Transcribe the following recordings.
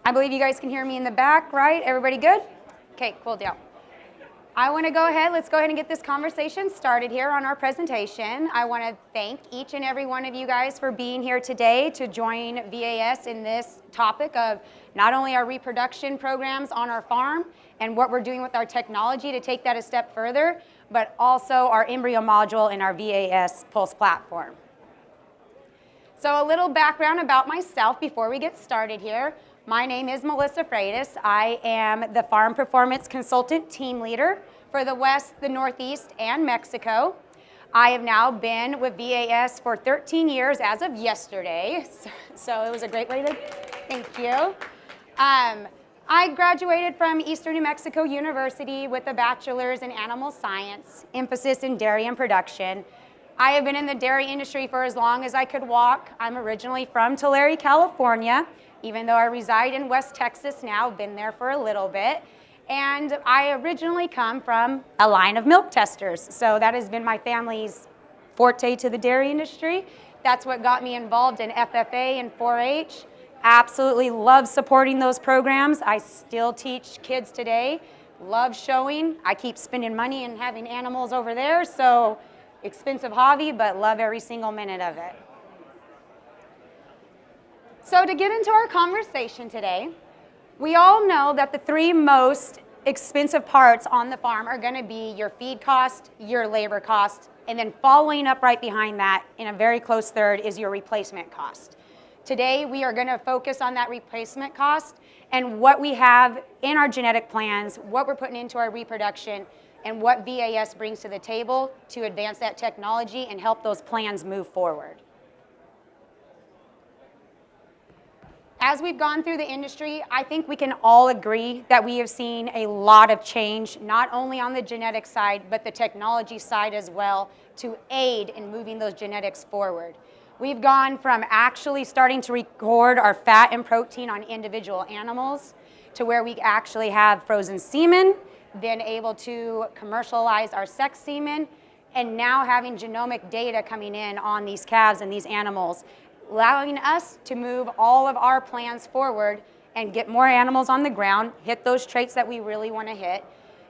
I believe you guys can hear me in the back, right? Everybody good? Okay, cool deal. I want to let's go ahead and get this conversation started here on our presentation. I want to thank each and every one of you guys for being here today to join VAS in this topic of not only our reproduction programs on our farm and what we're doing with our technology to take that a step further, but also our embryo module in our VAS Pulse platform. So a little background about myself before we get started here. My name is Melissa Freitas. I am the Farm Performance Consultant Team Leader for the West, the Northeast, and Mexico. I have now been with VAS for 13 years as of yesterday, so it was a great way to, thank you. I graduated from Eastern New Mexico University with a bachelor's in animal science, emphasis in dairy and production. I have been in the dairy industry for as long as I could walk. I'm originally from Tulare, California. Even though I reside in West Texas now, been there for a little bit. And I originally come from a line of milk testers. So that has been my family's forte to the dairy industry. That's what got me involved in FFA and 4-H. Absolutely love supporting those programs. I still teach kids today. Love showing. I keep spending money and having animals over there. So expensive hobby, but love every single minute of it. So to get into our conversation today, we all know that the three most expensive parts on the farm are going to be your feed cost, your labor cost, and then following up right behind that in a very close third is your replacement cost. Today we are going to focus on that replacement cost and what we have in our genetic plans, what we're putting into our reproduction, and what VAS brings to the table to advance that technology and help those plans move forward. As we've gone through the industry, I think we can all agree that we have seen a lot of change, not only on the genetic side, but the technology side as well, to aid in moving those genetics forward. We've gone from actually starting to record our fat and protein on individual animals to where we actually have frozen semen, then able to commercialize our sex semen, and now having genomic data coming in on these calves and these animals, allowing us to move all of our plans forward and get more animals on the ground, hit those traits that we really want to hit.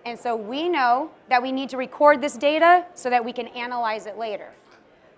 And so we know that we need to record this data so that we can analyze it later.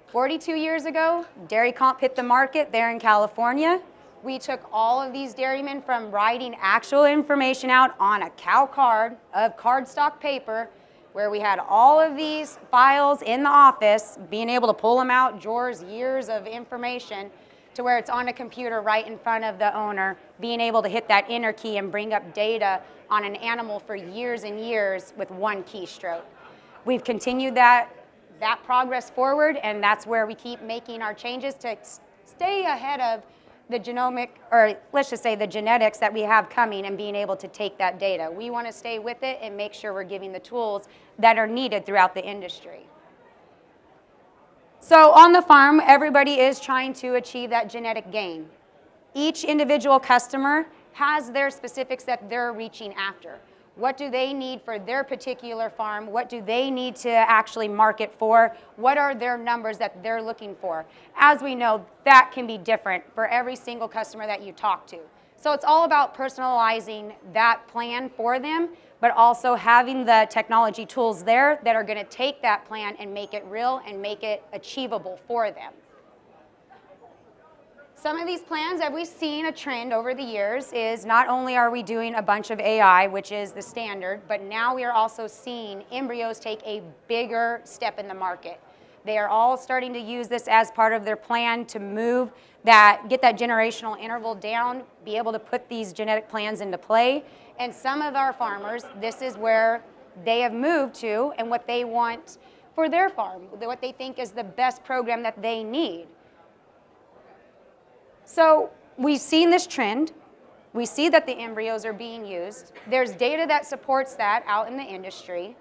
42 years ago, Dairy Comp hit the market there in California. We took all of these dairymen from writing actual information out on a cow card of cardstock paper, where we had all of these files in the office, being able to pull them out, drawers, years of information, to where it's on a computer right in front of the owner, being able to hit that enter key and bring up data on an animal for years and years with one keystroke. We've continued that progress forward, and that's where we keep making our changes to stay ahead of the genomic, or let's just say the genetics that we have coming, and being able to take that data. We want to stay with it and make sure we're giving the tools that are needed throughout the industry. So on the farm, everybody is trying to achieve that genetic gain. Each individual customer has their specifics that they're reaching after. What do they need for their particular farm? What do they need to actually market for? What are their numbers that they're looking for? As we know, that can be different for every single customer that you talk to. So it's all about personalizing that plan for them, but also having the technology tools there that are going to take that plan and make it real and make it achievable for them. Some of these plans that we've seen a trend over the years is not only are we doing a bunch of AI, which is the standard, but now we are also seeing embryos take a bigger step in the market. They are all starting to use this as part of their plan to move that, get that generational interval down, be able to put these genetic plans into play. And some of our farmers, this is where they have moved to and what they want for their farm, what they think is the best program that they need. So we've seen this trend. We see that the embryos are being used. There's data that supports that out in the industry.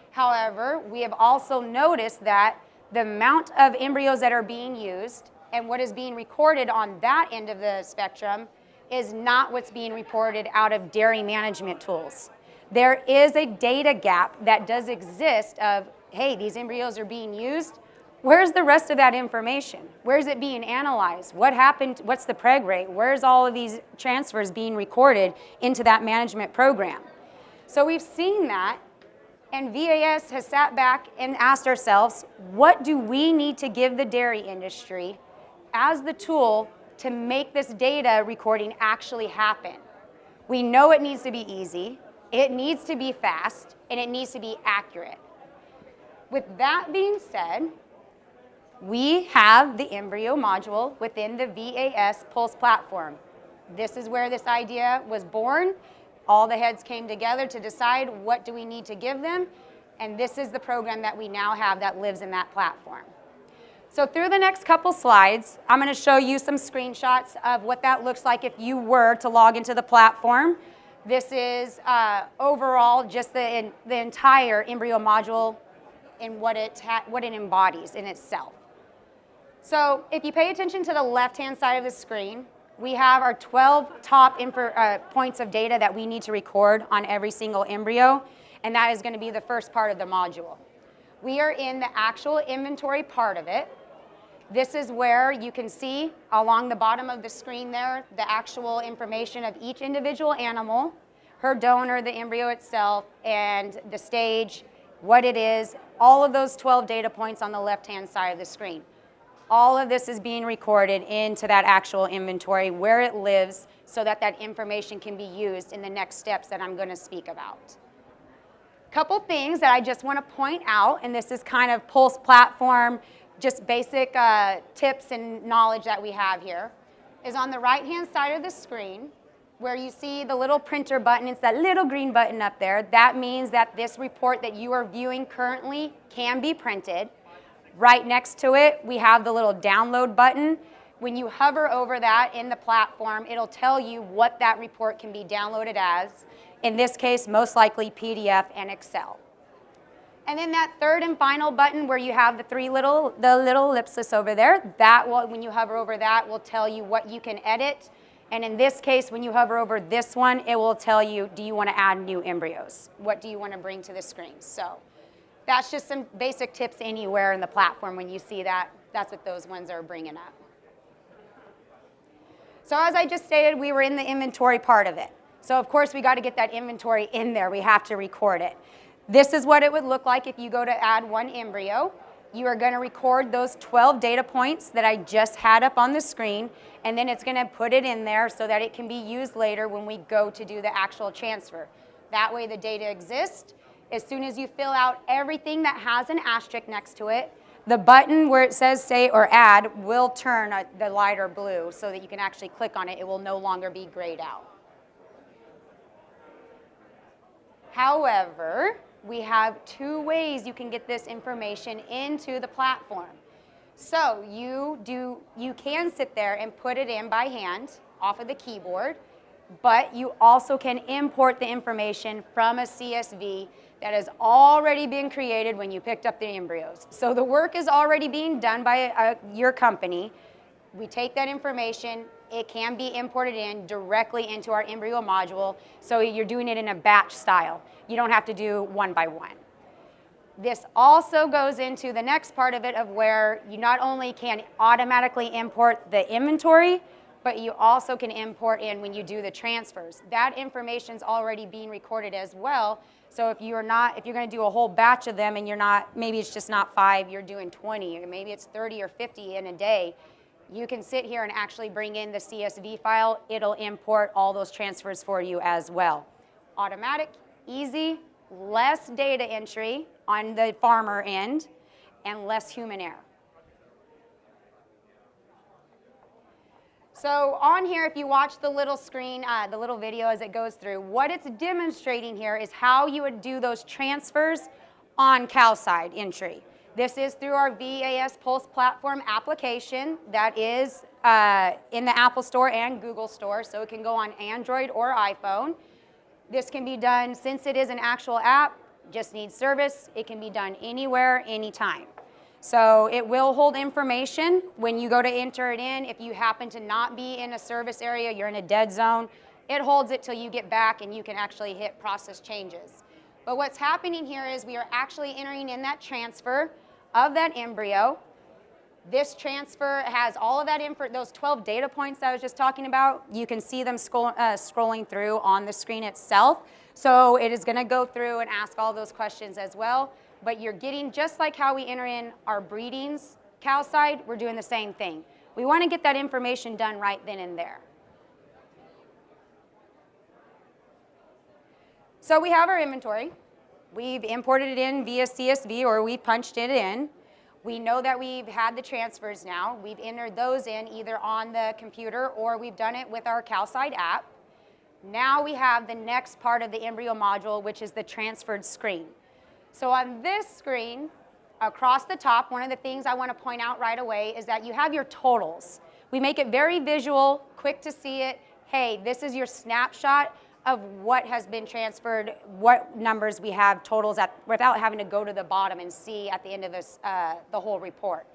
However, we have also noticed that the amount of embryos that are being used and what is being recorded on that end of the spectrum is not what's being reported out of dairy management tools. There is a data gap that does exist of, hey, these embryos are being used. Where's the rest of that information? Where's it being analyzed? What happened? What's the preg rate? Where's all of these transfers being recorded into that management program? So we've seen that, and VAS has sat back and asked ourselves, what do we need to give the dairy industry as the tool to make this data recording actually happen? We know it needs to be easy, it needs to be fast, and it needs to be accurate. With that being said, we have the Embryo module within the VAS Pulse platform. This is where this idea was born. All the heads came together to decide what do we need to give them, and this is the program that we now have that lives in that platform. So through the next couple slides, I'm going to show you some screenshots of what that looks like if you were to log into the platform. This is overall just the entire Embryo module and what it embodies in itself. So if you pay attention to the left-hand side of the screen, we have our 12 top points of data that we need to record on every single embryo, and that is going to be the first part of the module. We are in the actual inventory part of it. This is where you can see along the bottom of the screen there the actual information of each individual animal, her donor, the embryo itself, and the stage, what it is, all of those 12 data points on the left-hand side of the screen. All of this is being recorded into that actual inventory where it lives so that that information can be used in the next steps that I'm going to speak about. Couple things that I just want to point out, and this is kind of Pulse platform, just basic tips and knowledge that we have here, is on the right-hand side of the screen where you see the little printer button. It's that little green button up there. That means that this report that you are viewing currently can be printed. Right next to it, we have the little download button. When you hover over that in the platform, it'll tell you what that report can be downloaded as. In this case, most likely PDF and Excel. And then that third and final button where you have the little ellipsis over there, that will, when you hover over that, will tell you what you can edit. And in this case, when you hover over this one, it will tell you, do you want to add new embryos? What do you want to bring to the screen? So that's just some basic tips anywhere in the platform. When you see that, that's what those ones are bringing up. So as I just stated, we were in the inventory part of it. So of course, we got to get that inventory in there. We have to record it. This is what it would look like if you go to add one embryo. You are going to record those 12 data points that I just had up on the screen, and then it's going to put it in there so that it can be used later when we go to do the actual transfer. That way the data exists. As soon as you fill out everything that has an asterisk next to it, the button where it says Say or Add will turn the lighter blue so that you can actually click on it. It will no longer be grayed out. However, we have two ways you can get this information into the platform. So you can sit there and put it in by hand off of the keyboard, but you also can import the information from a CSV that has already been created when you picked up the embryos. So the work is already being done by your company. We take that information, it can be imported in directly into our embryo module, so you're doing it in a batch style. You don't have to do one by one. This also goes into the next part of it of where you not only can automatically import the inventory, but you also can import in when you do the transfers. That information's already being recorded as well. So if you're going to do a whole batch of them and maybe it's just not 5, you're doing 20, or maybe it's 30 or 50 in a day, you can sit here and actually bring in the CSV file. It'll import all those transfers for you as well. Automatic, easy, less data entry on the farmer end, and less human error. So on here, if you watch the little screen, the little video as it goes through, what it's demonstrating here is how you would do those transfers on cow side entry. This is through our VAS Pulse platform application that is in the Apple Store and Google Store, so it can go on Android or iPhone. This can be done, since it is an actual app, just needs service, it can be done anywhere, anytime. So it will hold information when you go to enter it in. If you happen to not be in a service area, you're in a dead zone, it holds it till you get back and you can actually hit process changes. But what's happening here is we are actually entering in that transfer of that embryo. This transfer has all of that info, those 12 data points that I was just talking about. You can see them scrolling through on the screen itself. So it is going to go through and ask all those questions as well. But you're getting, just like how we enter in our breedings cow side, we're doing the same thing. We want to get that information done right then and there. So we have our inventory. We've imported it in via CSV, or we've punched it in. We know that we've had the transfers now. We've entered those in either on the computer or we've done it with our CalSide app. Now we have the next part of the Embryo module, which is the transferred screen. So on this screen, across the top, one of the things I want to point out right away is that you have your totals. We make it very visual, quick to see it. Hey, this is your snapshot of what has been transferred, what numbers we have totals at, without having to go to the bottom and see at the end of this, the whole report.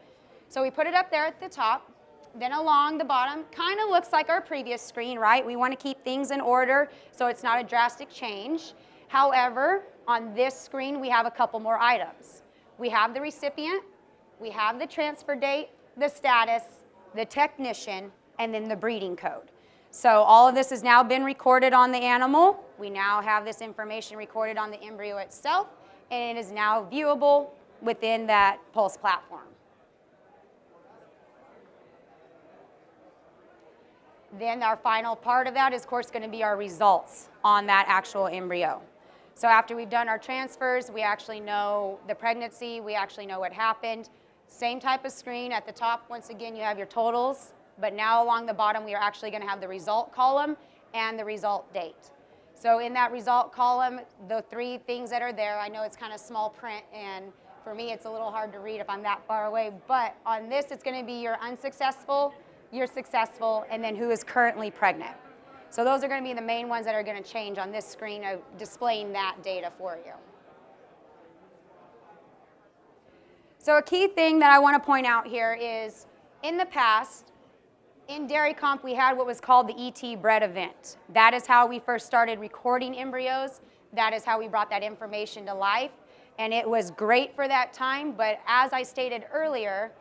So we put it up there at the top. Then along the bottom, kind of looks like our previous screen, right? We want to keep things in order so it's not a drastic change. However, on this screen, we have a couple more items. We have the recipient, we have the transfer date, the status, the technician, and then the breeding code. So all of this has now been recorded on the animal. We now have this information recorded on the embryo itself, and it is now viewable within that Pulse platform. Then our final part of that is, of course, going to be our results on that actual embryo. So after we've done our transfers, we actually know the pregnancy, we actually know what happened. Same type of screen at the top. Once again, you have your totals. But now along the bottom, we are actually going to have the result column and the result date. So in that result column, the three things that are there, I know it's kind of small print, and for me, it's a little hard to read if I'm that far away. But on this, it's going to be your unsuccessful, your successful, and then who is currently pregnant. So those are going to be the main ones that are going to change on this screen, displaying that data for you. So a key thing that I want to point out here is, in the past, in Dairy Comp, we had what was called the ET bred event. That is how we first started recording embryos. That is how we brought that information to life. And it was great for that time, but as I stated earlier,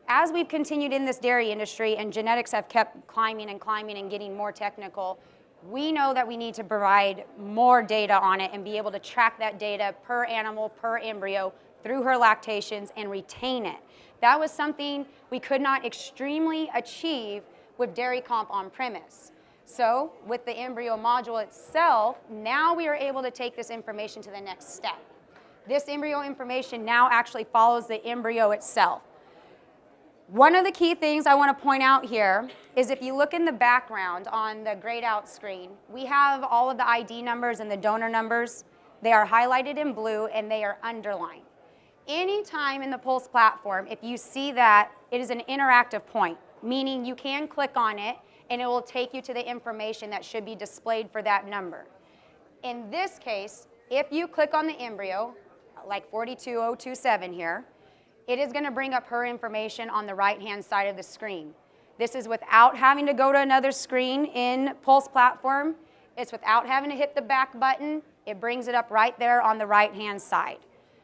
as we've continued in this dairy industry and genetics have kept climbing and climbing and getting more technical, we know that we need to provide more data on it and be able to track that data per animal, per embryo, through her lactations and retain it. That was something we could not extremely achieve with Dairy Comp on premise. So with the embryo module itself, now we are able to take this information to the next step. This embryo information now actually follows the embryo itself. One of the key things I want to point out here is, if you look in the background on the grayed out screen, we have all of the ID numbers and the donor numbers. They are highlighted in blue and they are underlined. Anytime in the Pulse platform, if you see that, it is an interactive point, meaning you can click on it and it will take you to the information that should be displayed for that number. In this case, if you click on the embryo, like 42027 here, it is going to bring up her information on the right-hand side of the screen. This is without having to go to another screen in Pulse platform. It's without having to hit the back button. It brings it up right there on the right-hand side.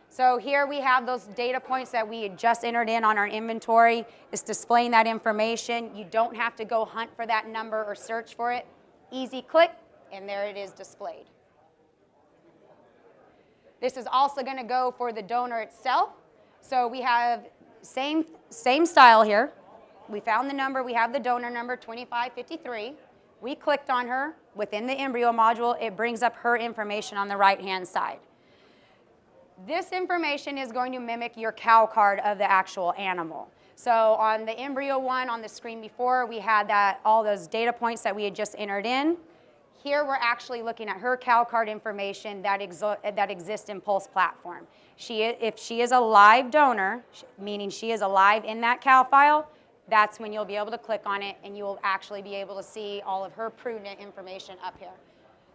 So here we have those data points that we had just entered in on our inventory. It's displaying that information. You don't have to go hunt for that number or search for it. Easy click, and there it is displayed. This is also going to go for the donor itself. So we have same style here. We found the number. We have the donor number, 2553. We clicked on her. Within the embryo module, it brings up her information on the right-hand side. This information is going to mimic your cow card of the actual animal. So on the embryo one on the screen before, we had all those data points that we had just entered in. Here we're actually looking at her cow card information that exists in Pulse platform. If she is a live donor, meaning she is alive in that cow file, that's when you'll be able to click on it and you will actually be able to see all of her prudent information up here.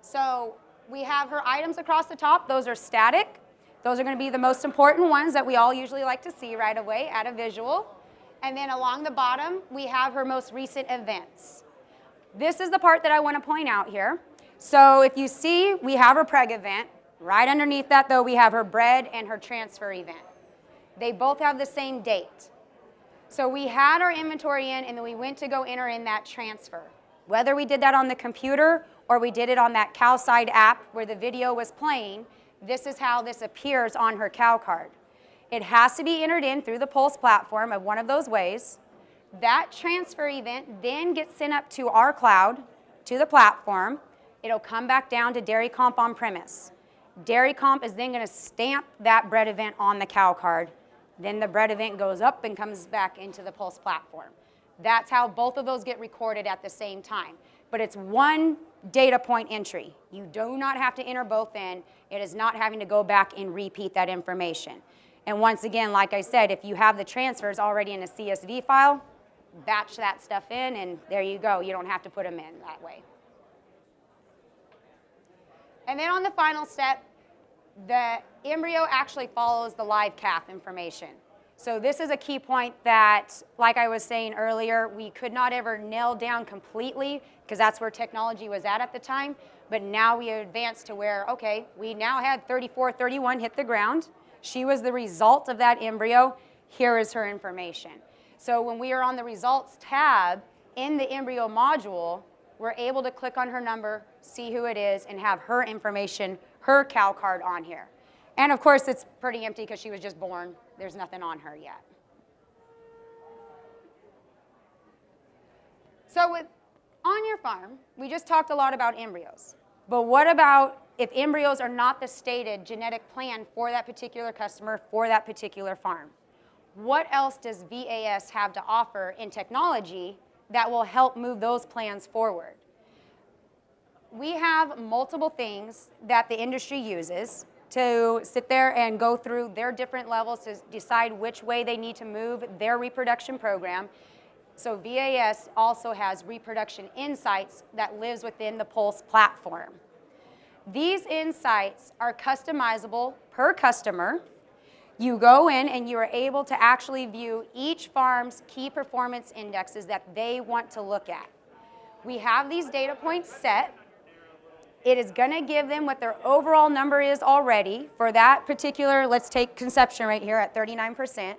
So we have her items across the top. Those are static. Those are going to be the most important ones that we all usually like to see right away at a visual. And then along the bottom, we have her most recent events. This is the part that I want to point out here. So if you see, we have her preg event. Right underneath that, though, we have her bred and her transfer event. They both have the same date. So we had our inventory in, and then we went to go enter in that transfer. Whether we did that on the computer or we did it on that CowSide app where the video was playing, this is how this appears on her cow card. It has to be entered in through the Pulse platform of one of those ways. That transfer event then gets sent up to our cloud, to the platform. It'll come back down to Dairy Comp on premise. Dairy Comp is then going to stamp that bread event on the cow card. Then the bread event goes up and comes back into the Pulse platform. That's how both of those get recorded at the same time. But it's one data point entry. You do not have to enter both in. It is not having to go back and repeat that information. And once again, like I said, if you have the transfers already in a CSV file, batch that stuff in, and there you go. You don't have to put them in that way. And then on the final step, the embryo actually follows the live calf information. So this is a key point that, like I was saying earlier, we could not ever nail down completely because that's where technology was at the time. But now we advanced to where, okay, we now had 3431 hit the ground. She was the result of that embryo. Here is her information. So when we are on the results tab in the embryo module, we're able to click on her number, see who it is, and have her information, her cow card on here. And of course, it's pretty empty because she was just born. There's nothing on her yet. So on your farm, we just talked a lot about embryos. But what about if embryos are not the stated genetic plan for that particular customer, for that particular farm? What else does VAS have to offer in technology that will help move those plans forward? We have multiple things that the industry uses to sit there and go through their different levels to decide which way they need to move their reproduction program. So VAS also has reproduction insights that lives within the Pulse platform. These insights are customizable per customer. You go in and you are able to actually view each farm's key performance indexes that they want to look at. We have these data points set. It is going to give them what their overall number is already for that particular, let's take conception rate here at 39%.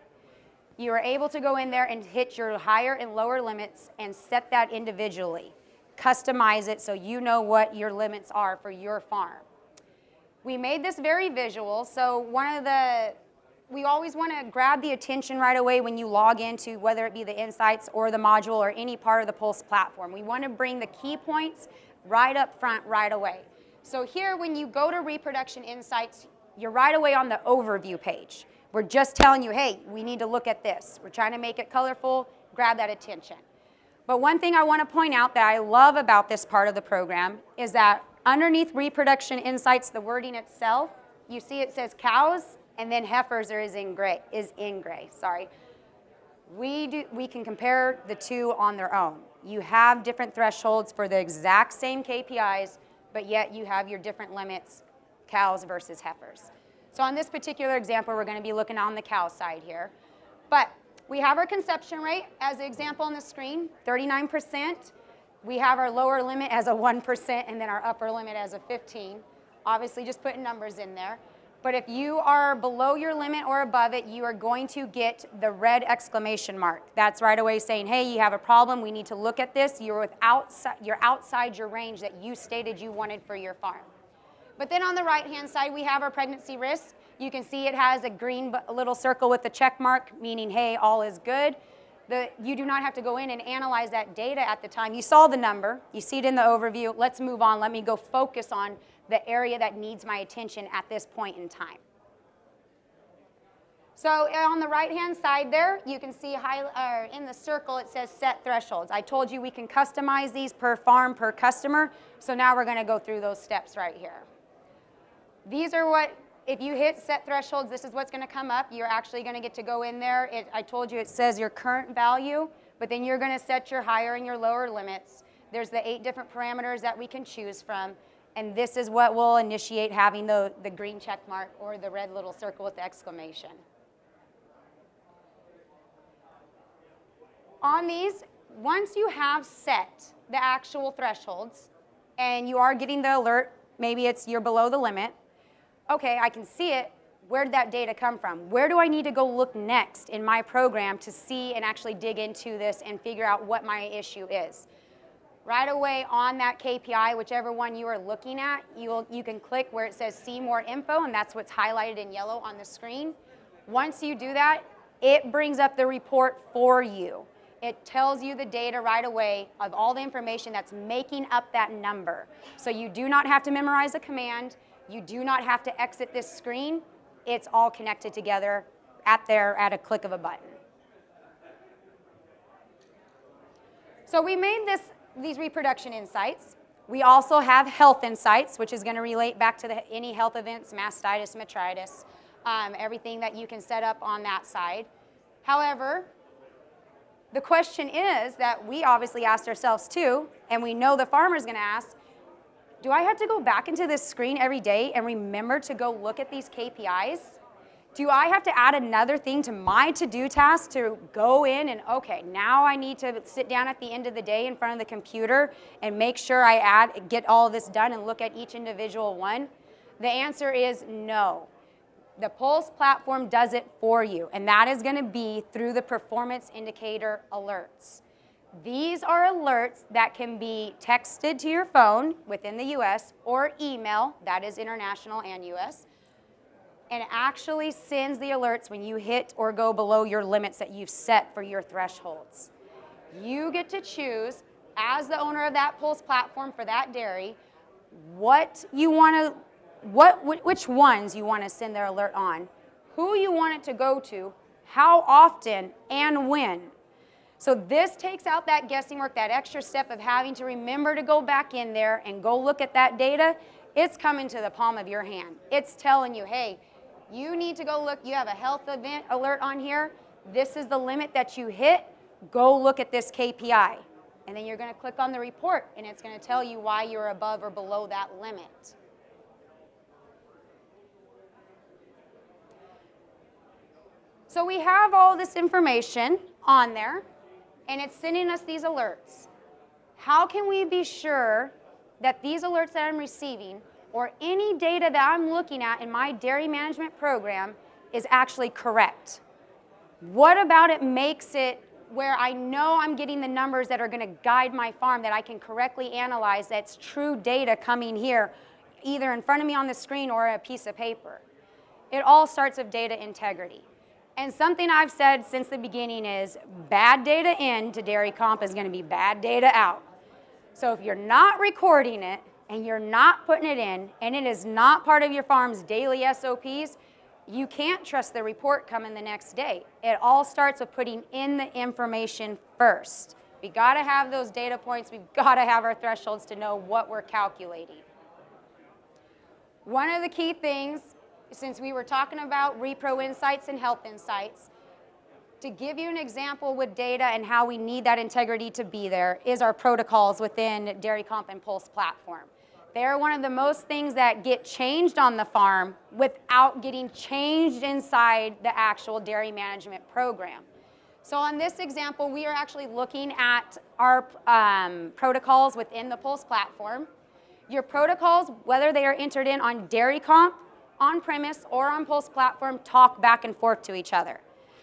You are able to go in there and hit your higher and lower limits and set that individually. Customize it so you know what your limits are for your farm. We made this very visual, so we always want to grab the attention right away when you log into whether it be the Insights or the module or any part of the Pulse platform. We want to bring the key points right up front right away. So here when you go to Reproduction Insights, you're right away on the overview page. We're just telling you, hey, we need to look at this. We're trying to make it colorful, grab that attention. But one thing I want to point out that I love about this part of the program is that underneath Reproduction Insights, the wording itself, you see it says cows and then heifers is in gray. Sorry. We can compare the two on their own. You have different thresholds for the exact same KPIs, but yet you have your different limits, cows versus heifers. So on this particular example, we're going to be looking on the cow side here. But we have our conception rate as the example on the screen, 39%. We have our lower limit as a 1% and then our upper limit as a 15. Obviously just putting numbers in there. But if you are below your limit or above it, you are going to get the red exclamation mark. That's right away saying, hey, you have a problem. We need to look at this. You're outside your range that you stated you wanted for your farm. But then on the right-hand side, we have our pregnancy risk. You can see it has a green little circle with a check mark, meaning, hey, all is good. You do not have to go in and analyze that data at the time. You saw the number. You see it in the overview. Let's move on. Let me go focus on the area that needs my attention at this point in time. So on the right-hand side there, you can see in the circle it says set thresholds. I told you we can customize these per farm, per customer. So now we're going to go through those steps right here. These are what, if you hit set thresholds, this is what's going to come up. You're actually going to get to go in there. I told you it says your current value, but then you're going to set your higher and your lower limits. There's the 8 different parameters that we can choose from. And this is what will initiate having the green check mark or the red little circle with the exclamation. On these, once you have set the actual thresholds and you are getting the alert, maybe you're below the limit, okay, I can see it, Where did that data come from? Where do I need to go look next in my program to see and actually dig into this and figure out what my issue is? Right away on that KPI, whichever one you are looking at, you can click where it says see more info, and that's what's highlighted in yellow on the screen. Once you do that, it brings up the report for you. It tells you the data right away of all the information that's making up that number. So you do not have to memorize a command. You do not have to exit this screen. It's all connected together at a click of a button. So we made these reproduction insights. We also have health insights, which is going to relate back to any health events, mastitis, metritis, everything that you can set up on that side. However, the question is that we obviously asked ourselves too, and we know the farmer's going to ask, do I have to go back into this screen every day and remember to go look at these KPIs? Do I have to add another thing to my to-do task to go in and, okay, now I need to sit down at the end of the day in front of the computer and make sure I get all this done and look at each individual one? The answer is no. The Pulse platform does it for you, and that is going to be through the performance indicator alerts. These are alerts that can be texted to your phone within the US or email, that is international and US, and actually sends the alerts when you hit or go below your limits that you've set for your thresholds. You get to choose, as the owner of that Pulse platform for that dairy, which ones you want to send their alert on, who you want it to go to, how often, and when. So this takes out that guessing work, that extra step of having to remember to go back in there and go look at that data. It's coming to the palm of your hand. It's telling you, hey, you need to go look, you have a health event alert on here. This is the limit that you hit. Go look at this KPI. And then you're going to click on the report, and it's going to tell you why you're above or below that limit. So we have all this information on there, and it's sending us these alerts. How can we be sure that these alerts that I'm receiving or any data that I'm looking at in my dairy management program is actually correct? What about it makes it where I know I'm getting the numbers that are going to guide my farm, that I can correctly analyze, that's true data coming here, either in front of me on the screen or a piece of paper? It all starts with data integrity. And something I've said since the beginning is bad data in to dairy comp is going to be bad data out. So if you're not recording it and you're not putting it in and it is not part of your farm's daily SOPs, you can't trust the report coming the next day. It all starts with putting in the information first. We got to have those data points. We've got to have our thresholds to know what we're calculating. One of the key things, since we were talking about repro insights and health insights, to give you an example with data and how we need that integrity to be there is our protocols within Dairy Comp and Pulse platform. They're one of the most things that get changed on the farm without getting changed inside the actual dairy management program. So on this example, we are actually looking at our protocols within the Pulse platform. Your protocols, whether they are entered in on Dairy Comp, on premise, or on Pulse platform, talk back and forth to each other.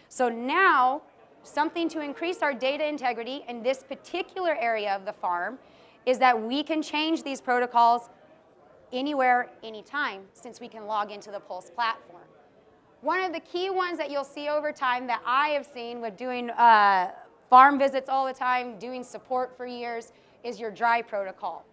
So now, something to increase our data integrity in this particular area of the farm is that we can change these protocols anywhere, anytime, since we can log into the Pulse platform. One of the key ones that you'll see over time that I have seen with doing farm visits all the time, doing support for years, is your dry protocol.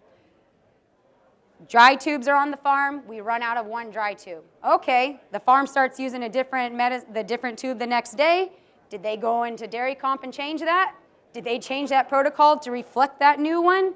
Dry tubes are on the farm, we run out of one dry tube. Okay, the farm starts using the different tube the next day. Did they go into Dairy Comp and change that? Did they change that protocol to reflect that new one?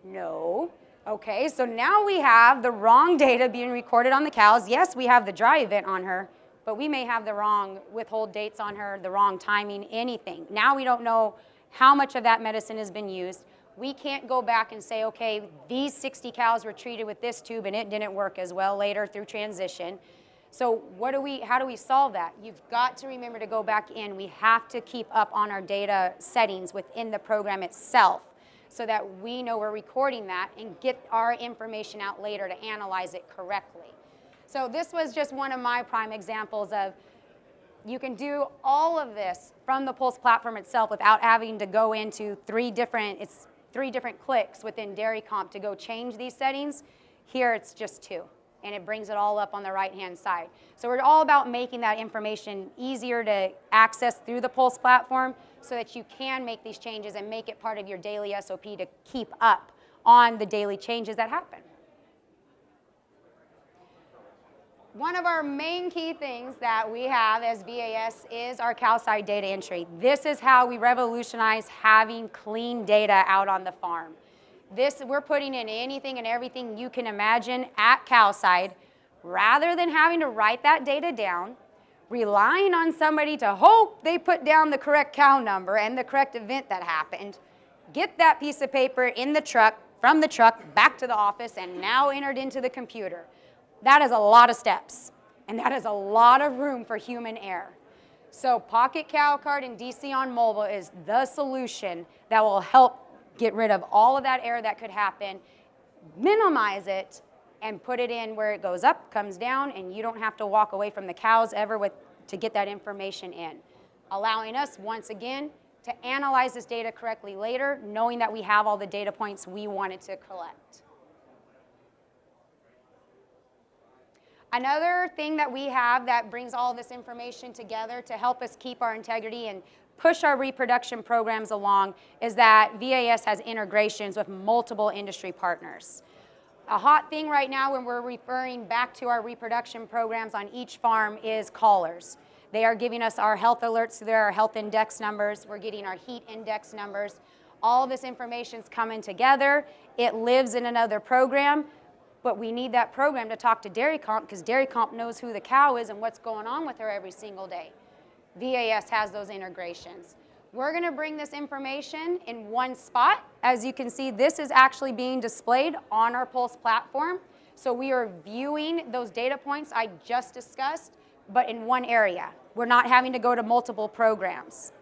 No. Okay, so now we have the wrong data being recorded on the cows. Yes, we have the dry event on her, but we may have the wrong withhold dates on her, the wrong timing, anything. Now we don't know how much of that medicine has been used. We can't go back and say, okay, these 60 cows were treated with this tube and it didn't work as well later through transition. So how do we solve that? You've got to remember to go back in. We have to keep up on our data settings within the program itself so that we know we're recording that and get our information out later to analyze it correctly. So this was just one of my prime examples of you can do all of this from the Pulse platform itself without having to go into three different clicks within DairyComp to go change these settings. Here it's just 2, and it brings it all up on the right-hand side. So we're all about making that information easier to access through the Pulse platform so that you can make these changes and make it part of your daily SOP to keep up on the daily changes that happen. One of our main key things that we have as VAS is our cow side data entry. This is how we revolutionize having clean data out on the farm. We're putting in anything and everything you can imagine at cow side, rather than having to write that data down, relying on somebody to hope they put down the correct cow number and the correct event that happened, get that piece of paper in the truck, from the truck back to the office, and now entered into the computer. That is a lot of steps, and that is a lot of room for human error. So Pocket Cow Card and DC on Mobile is the solution that will help get rid of all of that error that could happen, minimize it, and put it in where it goes up, comes down, and you don't have to walk away from the cows ever to get that information in. Allowing us, once again, to analyze this data correctly later, knowing that we have all the data points we wanted to collect. Another thing that we have that brings all this information together to help us keep our integrity and push our reproduction programs along is that VAS has integrations with multiple industry partners. A hot thing right now when we're referring back to our reproduction programs on each farm is callers. They are giving us our health alerts, there are health index numbers, we're getting our heat index numbers. All of this information's coming together. It lives in another program. But we need that program to talk to DairyComp because DairyComp knows who the cow is and what's going on with her every single day. VAS has those integrations. We're going to bring this information in one spot. As you can see, this is actually being displayed on our Pulse platform. So we are viewing those data points I just discussed, but in one area. We're not having to go to multiple programs.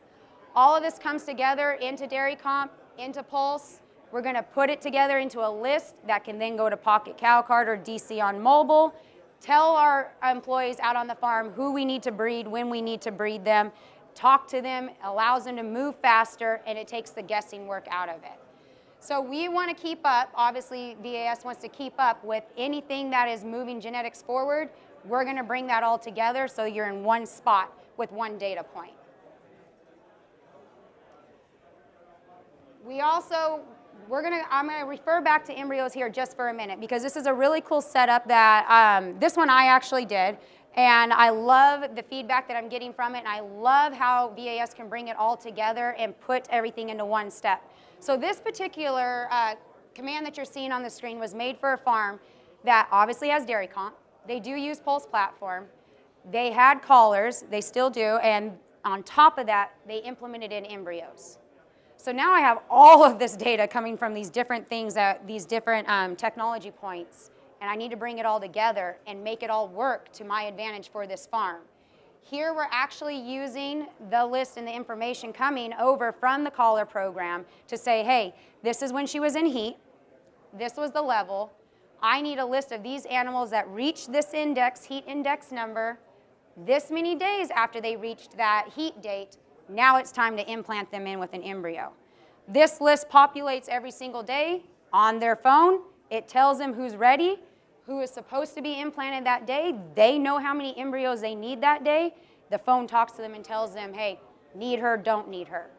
All of this comes together into DairyComp, into Pulse. We're going to put it together into a list that can then go to Pocket Cow Card or DC on Mobile, tell our employees out on the farm who we need to breed, when we need to breed them, talk to them, allows them to move faster, and it takes the guessing work out of it. So we want to keep up, obviously VAS wants to keep up with anything that is moving genetics forward. We're going to bring that all together so you're in one spot with one data point. We also I'm going to refer back to embryos here just for a minute because this is a really cool setup that this one I actually did, and I love the feedback that I'm getting from it, and I love how VAS can bring it all together and put everything into one step. So this particular command that you're seeing on the screen was made for a farm that obviously has DairyComp. They do use Pulse platform. They had callers, they still do, and on top of that, they implemented in embryos. So now I have all of this data coming from these different things, these different technology points, and I need to bring it all together and make it all work to my advantage for this farm. Here we're actually using the list and the information coming over from the caller program to say, hey, this is when she was in heat, this was the level, I need a list of these animals that reached this index, heat index number, this many days after they reached that heat date. Now it's time to implant them in with an embryo. This list populates every single day on their phone. It tells them who's ready, who is supposed to be implanted that day. They know how many embryos they need that day. The phone talks to them and tells them, hey, need her, don't need her.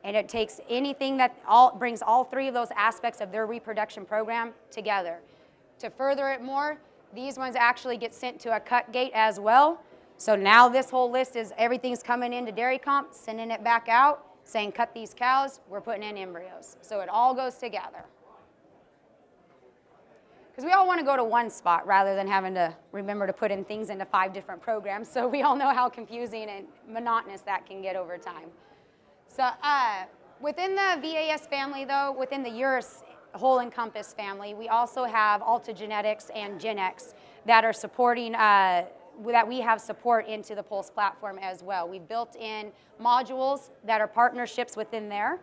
And it takes anything that brings all three of those aspects of their reproduction program together. To further it more, these ones actually get sent to a cut gate as well. So now this whole list is everything's coming into DairyComp, sending it back out, saying cut these cows, we're putting in embryos. So it all goes together. Because we all want to go to one spot rather than having to remember to put in things into 5 different programs. So we all know how confusing and monotonous that can get over time. So within the VAS family though, within the URUS whole encompass family, we also have Alta Genetics and GenX that are supporting that we have support into the Pulse platform as well. We've built in modules that are partnerships within there.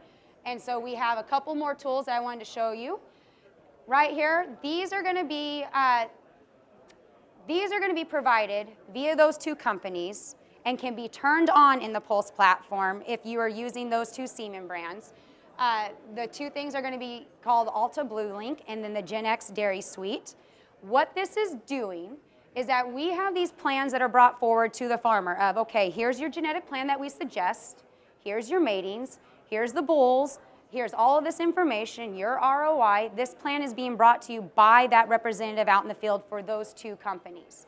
And so we have a couple more tools that I wanted to show you. Right here, these are going to be These are going to be provided via those two companies and can be turned on in the Pulse platform if you are using those two semen brands. The two things are going to be called Alta Blue Link and then the Gen X Dairy Suite. What this is doing is that we have these plans that are brought forward to the farmer of, okay, here's your genetic plan that we suggest, here's your matings, here's the bulls, here's all of this information, your ROI. This plan is being brought to you by that representative out in the field for those two companies.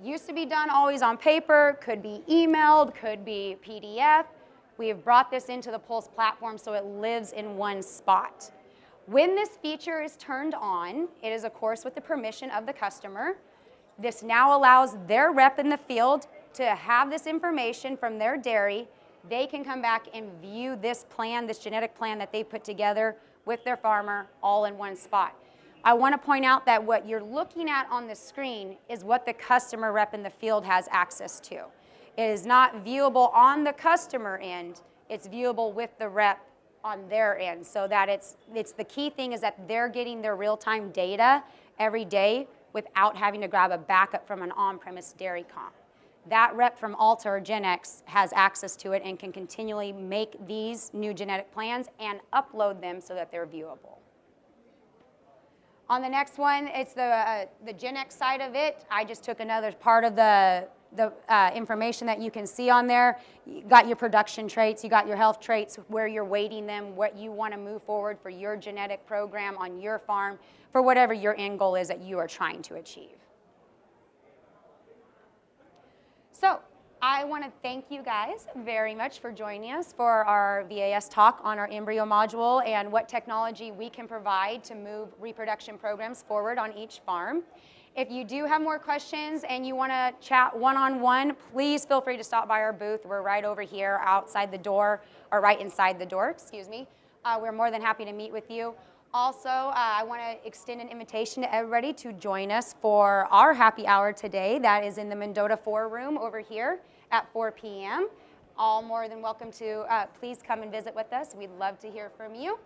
Used to be done always on paper, could be emailed, could be PDF. We have brought this into the Pulse platform so it lives in one spot. When this feature is turned on, it is of course with the permission of the customer. This now allows their rep in the field to have this information from their dairy. They can come back and view this plan, this genetic plan that they put together with their farmer all in one spot. I want to point out that what you're looking at on the screen is what the customer rep in the field has access to. It is not viewable on the customer end, it's viewable with the rep on their end. So that it's the key thing is that they're getting their real-time data every day without having to grab a backup from an on-premise dairy comp. That rep from Alta or Gen X has access to it and can continually make these new genetic plans and upload them so that they're viewable. On the next one, it's the Gen X side of it. I just took another part of the information that you can see on there. You got your production traits, you got your health traits, where you're weighting them, what you want to move forward for your genetic program on your farm, for whatever your end goal is that you are trying to achieve. So I want to thank you guys very much for joining us for our VAS talk on our Embryo module and what technology we can provide to move reproduction programs forward on each farm. If you do have more questions and you want to chat one-on-one, please feel free to stop by our booth. We're right over here outside the door, or right inside the door, excuse me. We're more than happy to meet with you. Also, I want to extend an invitation to everybody to join us for our happy hour today. That is in the Mendota 4 room over here at 4 p.m. All more than welcome to please come and visit with us. We'd love to hear from you.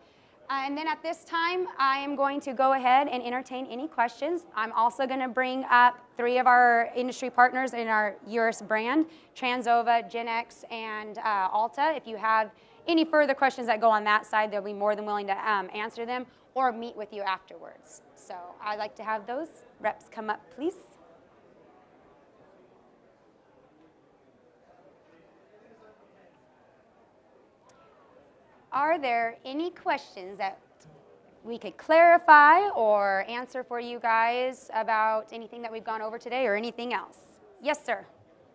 And then at this time, I am going to go ahead and entertain any questions. I'm also going to bring up 3 of our industry partners in our URS brand, Transova, Gen X, and Alta. If you have any further questions that go on that side, they'll be more than willing to answer them or meet with you afterwards. So I'd like to have those reps come up, please. Are there any questions that we could clarify or answer for you guys about anything that we've gone over today or anything else? Yes, sir.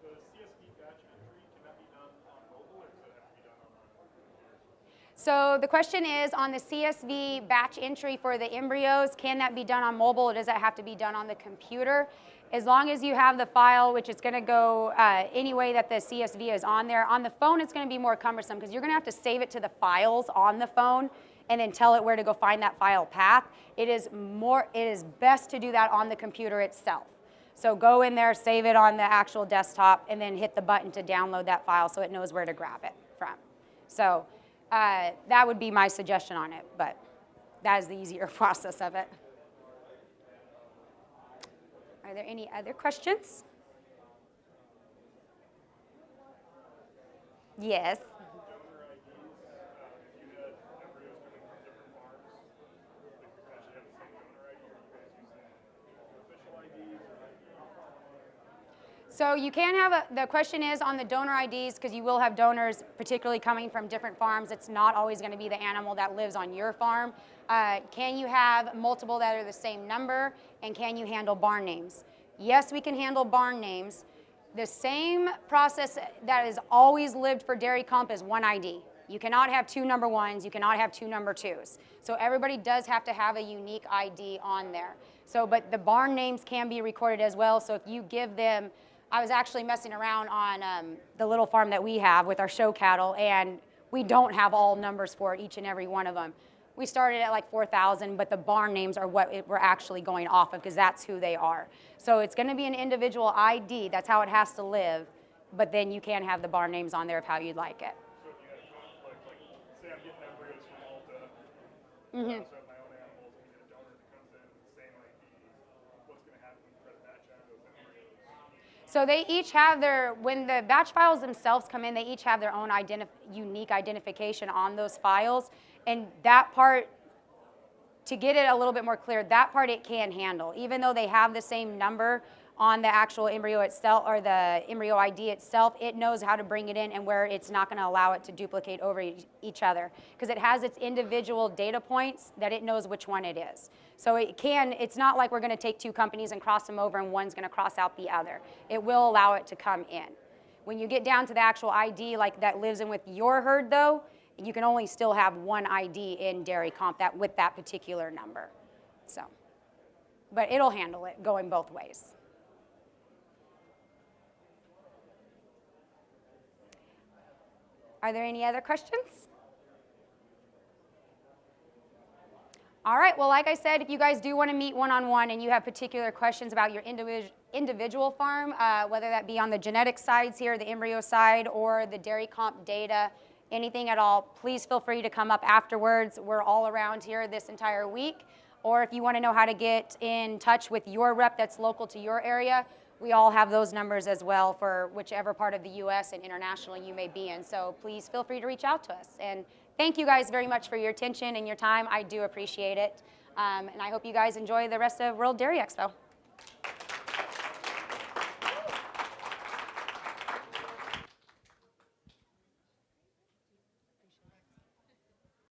The CSV batch entry, can that be done on mobile or does it have to be done on? So the question is on the CSV batch entry for the embryos, can that be done on mobile or does that have to be done on the computer? As long as you have the file, which is going to go any way that the CSV is on there. On the phone, it's going to be more cumbersome because you're going to have to save it to the files on the phone and then tell it where to go find that file path. It is best to do that on the computer itself. So go in there, save it on the actual desktop, and then hit the button to download that file so it knows where to grab it from. So that would be my suggestion on it, but that is the easier process of it. Are there any other questions? Yes. Donor IDs, if you had embryos coming from different farms, would you potentially have the same donor ID, or are you guys using official IDs or? So you can have the question is on the donor IDs, because you will have donors particularly coming from different farms. It's not always going to be the animal that lives on your farm. Can you have multiple that are the same number, and can you handle barn names? Yes, we can handle barn names. The same process that has always lived for dairy comp is one ID. You cannot have 2 number 1s, you cannot have 2 number 2s. So everybody does have to have a unique ID on there. So, but the barn names can be recorded as well, so if you give them, I was actually messing around on the little farm that we have with our show cattle, and we don't have all numbers for each and every one of them. We started at like 4,000, but the barn names are what we're actually going off of because that's who they are. So it's going to be an individual ID. That's how it has to live, but then you can have the barn names on there of how you'd like it. So if you had a conflict, like say I'm getting embryos from Alta, I also have my own animals, and we get a donor that comes in with the same ID, what's going to happen when you try to match embryos? So they each have their, when the batch files themselves come in, they each have their own unique identification on those files. And that part, to get it a little bit more clear, that part it can handle. Even though they have the same number on the actual embryo itself, or the embryo ID itself, it knows how to bring it in and where it's not going to allow it to duplicate over each other. Because it has its individual data points that it knows which one it is. So it can, it's not like we're going to take two companies and cross them over and one's going to cross out the other. It will allow it to come in. When you get down to the actual ID like that lives in with your herd though, you can only still have one ID in dairy comp that with that particular number. So, but it'll handle it going both ways. Are there any other questions? All right, well, like I said, if you guys do want to meet one-on-one and you have particular questions about your individual farm, whether that be on the genetic sides here, the embryo side, or the dairy comp data, anything at all, please feel free to come up afterwards. We're all around here this entire week. Or if you want to know how to get in touch with your rep that's local to your area, we all have those numbers as well for whichever part of the U.S. and internationally you may be in. So please feel free to reach out to us. And thank you guys very much for your attention and your time. I do appreciate it. And I hope you guys enjoy the rest of World Dairy Expo.